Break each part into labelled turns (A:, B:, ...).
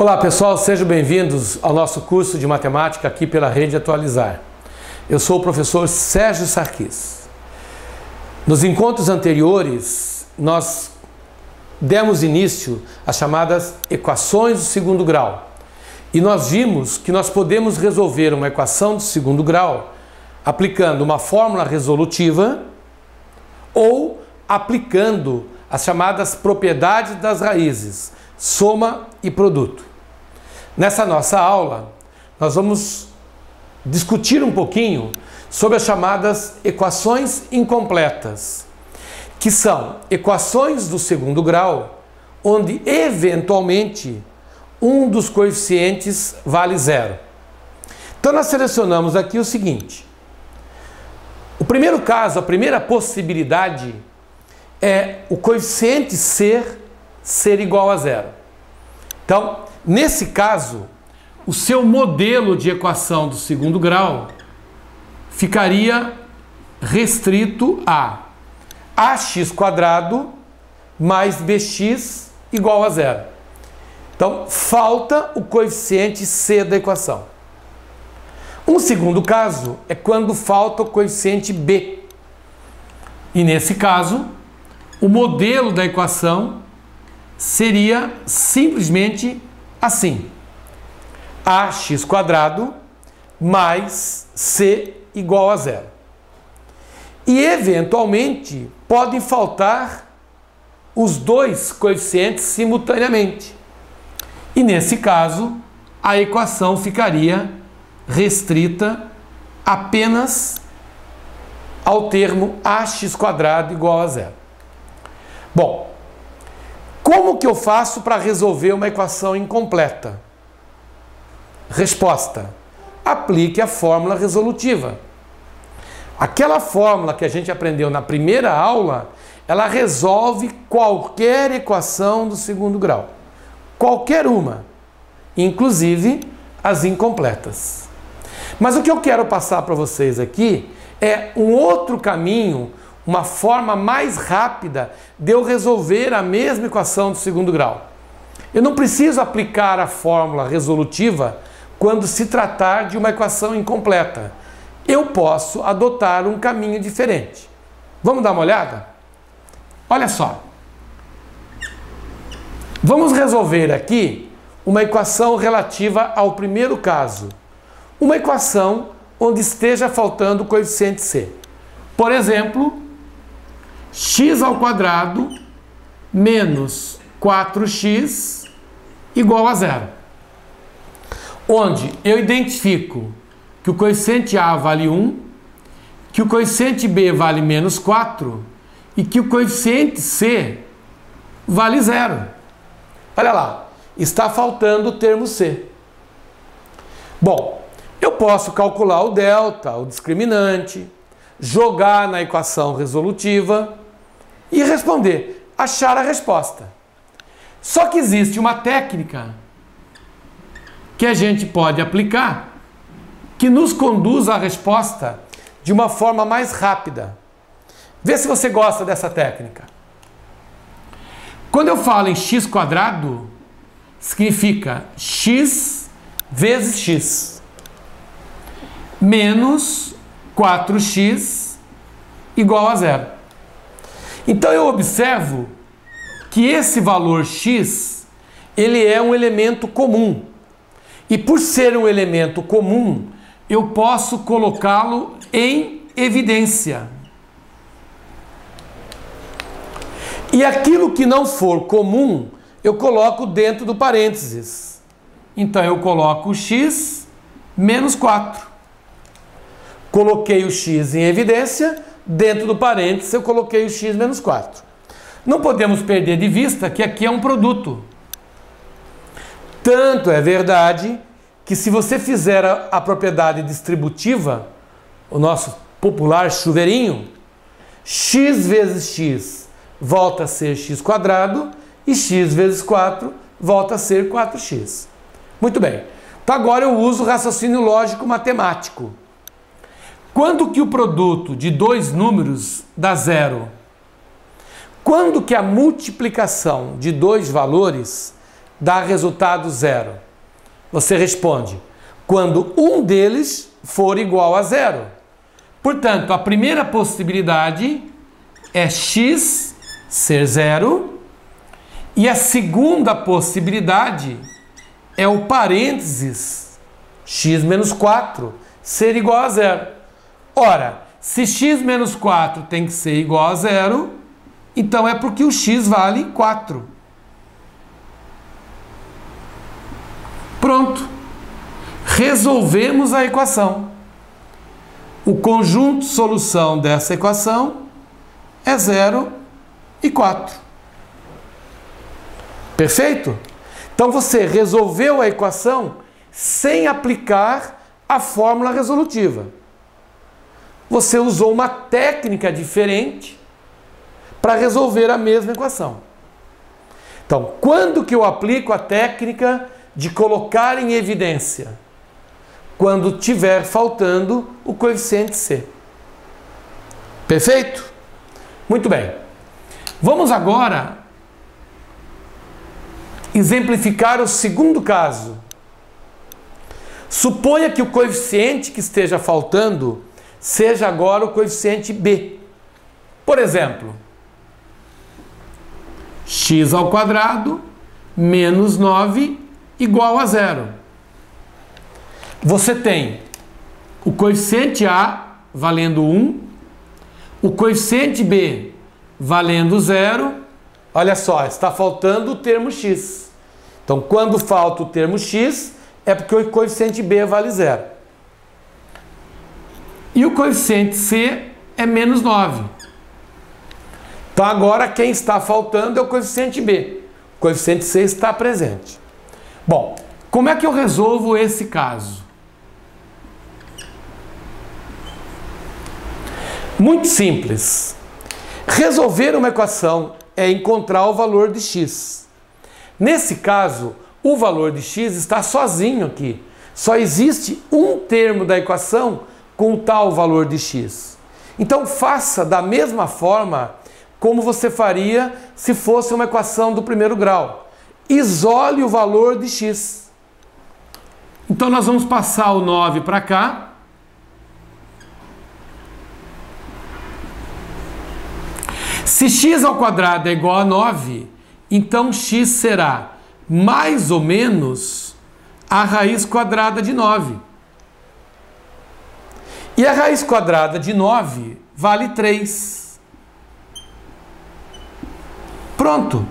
A: Olá pessoal, sejam bem-vindos ao nosso curso de matemática aqui pela Rede Atualizar. Eu sou o professor Sérgio Sarquis. Nos encontros anteriores, nós demos início às chamadas equações do segundo grau. E nós vimos que nós podemos resolver uma equação do segundo grau aplicando uma fórmula resolutiva ou aplicando as chamadas propriedades das raízes, soma e produto. Nessa nossa aula, nós vamos discutir um pouquinho sobre as chamadas equações incompletas, que são equações do segundo grau, onde eventualmente um dos coeficientes vale zero. Então nós selecionamos aqui o seguinte: o primeiro caso, a primeira possibilidade é o coeficiente ser igual a zero. Então, nesse caso, o seu modelo de equação do segundo grau ficaria restrito a ax² mais bx igual a zero. Então, falta o coeficiente c da equação. Um segundo caso é quando falta o coeficiente b. E nesse caso, o modelo da equação seria simplesmente assim: ax² mais c igual a zero. E eventualmente podem faltar os dois coeficientes simultaneamente. E nesse caso, a equação ficaria restrita apenas ao termo ax² igual a zero. Bom, como que eu faço para resolver uma equação incompleta? Resposta: aplique a fórmula resolutiva. Aquela fórmula que a gente aprendeu na primeira aula, ela resolve qualquer equação do segundo grau. Qualquer uma, inclusive as incompletas. Mas o que eu quero passar para vocês aqui é um outro caminho, uma forma mais rápida de eu resolver a mesma equação do segundo grau. Eu não preciso aplicar a fórmula resolutiva quando se tratar de uma equação incompleta. Eu posso adotar um caminho diferente. Vamos dar uma olhada? Olha só. Vamos resolver aqui uma equação relativa ao primeiro caso. Uma equação onde esteja faltando o coeficiente c. Por exemplo, x² menos 4x igual a zero. Onde eu identifico que o coeficiente a vale 1, que o coeficiente b vale menos 4 e que o coeficiente c vale zero. Olha lá, está faltando o termo c. Bom, eu posso calcular o delta, o discriminante, jogar na equação resolutiva e responder, achar a resposta. Só que existe uma técnica que a gente pode aplicar que nos conduz à resposta de uma forma mais rápida. Vê se você gosta dessa técnica. Quando eu falo em x², significa x vezes x menos 4x igual a zero. Então eu observo que esse valor x, ele é um elemento comum. E por ser um elemento comum, eu posso colocá-lo em evidência. E aquilo que não for comum, eu coloco dentro do parênteses. Então eu coloco o x menos 4. Coloquei o x em evidência, dentro do parênteses eu coloquei o x menos 4. Não podemos perder de vista que aqui é um produto. Tanto é verdade que se você fizer a propriedade distributiva, o nosso popular chuveirinho, x vezes x volta a ser x² e x vezes 4 volta a ser 4x. Muito bem. Então agora eu uso o raciocínio lógico matemático. Quando que o produto de dois números dá zero? Quando que a multiplicação de dois valores dá resultado zero? Você responde, quando um deles for igual a zero. Portanto, a primeira possibilidade é x ser zero e a segunda possibilidade é o parênteses x menos 4 ser igual a zero. Ora, se x menos 4 tem que ser igual a zero, então é porque o x vale 4. Pronto. Resolvemos a equação. O conjunto solução dessa equação é 0 e 4. Perfeito? Então você resolveu a equação sem aplicar a fórmula resolutiva. Você usou uma técnica diferente para resolver a mesma equação. Então, quando que eu aplico a técnica de colocar em evidência? Quando tiver faltando o coeficiente C. Perfeito? Muito bem. Vamos agora exemplificar o segundo caso. Suponha que o coeficiente que esteja faltando seja agora o coeficiente B. Por exemplo, x ao quadrado menos 9 igual a zero. Você tem o coeficiente A valendo 1, o coeficiente B valendo 0. Olha só, está faltando o termo x. Então, quando falta o termo x, é porque o coeficiente B vale 0. E o coeficiente C é menos 9. Então, agora quem está faltando é o coeficiente B. O coeficiente C está presente. Bom, como é que eu resolvo esse caso? Muito simples. Resolver uma equação é encontrar o valor de x. Nesse caso, o valor de x está sozinho aqui. Só existe um termo da equação com tal valor de x. Então faça da mesma forma como você faria se fosse uma equação do primeiro grau. Isole o valor de x. Então nós vamos passar o 9 para cá. Se x ao quadrado é igual a 9, então x será mais ou menos a raiz quadrada de 9. E a raiz quadrada de 9 vale 3. Pronto.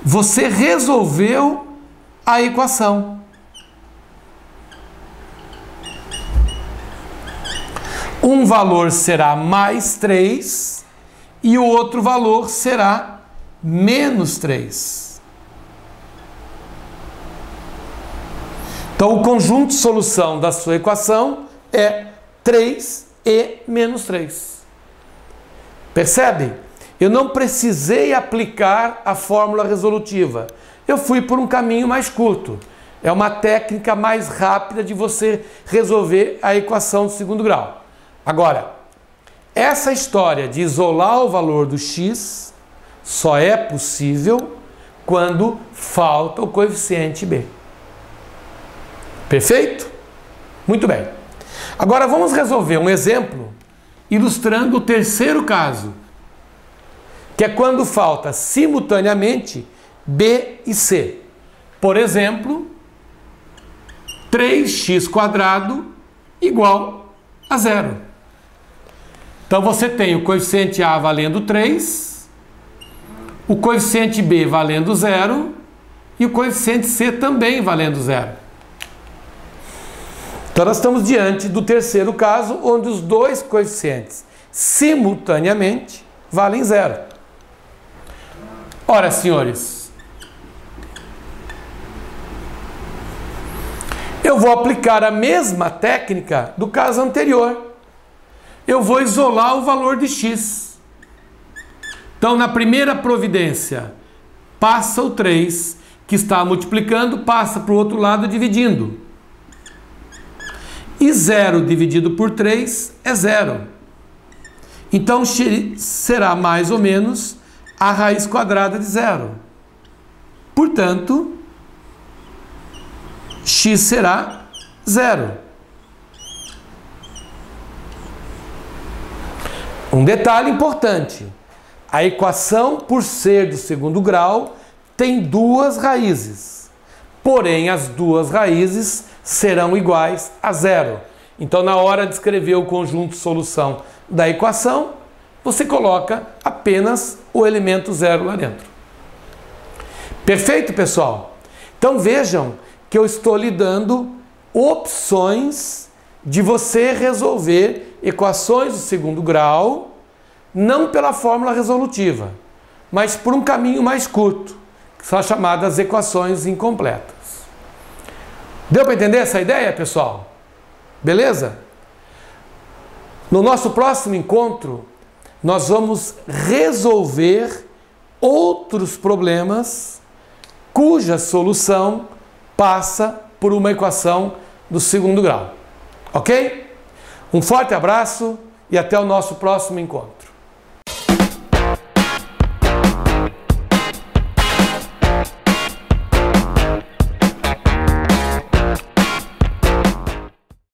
A: Você resolveu a equação. Um valor será mais 3 e o outro valor será menos 3. Então, o conjunto de solução da sua equação é 3 e menos 3. Percebe? Eu não precisei aplicar a fórmula resolutiva. Eu fui por um caminho mais curto. É uma técnica mais rápida de você resolver a equação do segundo grau. Agora, essa história de isolar o valor do x só é possível quando falta o coeficiente B. Perfeito? Muito bem. Agora vamos resolver um exemplo ilustrando o terceiro caso, que é quando falta simultaneamente B e C. Por exemplo, 3x² igual a 0. Então você tem o coeficiente A valendo 3, o coeficiente B valendo 0 e o coeficiente C também valendo 0. Então nós estamos diante do terceiro caso, onde os dois coeficientes simultaneamente valem 0. Ora, senhores, eu vou aplicar a mesma técnica do caso anterior. Eu vou isolar o valor de x. Então, na primeira providência, passa o 3, que está multiplicando, passa para o outro lado dividindo. E 0 dividido por 3 é 0. Então, será mais ou menos a raiz quadrada de 0. Portanto, x será 0. Um detalhe importante, a equação, por ser do segundo grau, tem duas raízes, porém as duas raízes serão iguais a 0. Então, na hora de escrever o conjunto solução da equação, você coloca apenas o elemento 0 lá dentro. Perfeito, pessoal? Então vejam que eu estou lhe dando opções de você resolver equações do segundo grau, não pela fórmula resolutiva, mas por um caminho mais curto, que são as chamadas equações incompletas. Deu para entender essa ideia, pessoal? Beleza? No nosso próximo encontro, nós vamos resolver outros problemas cuja solução passa por uma equação do segundo grau. Ok? Um forte abraço e até o nosso próximo encontro.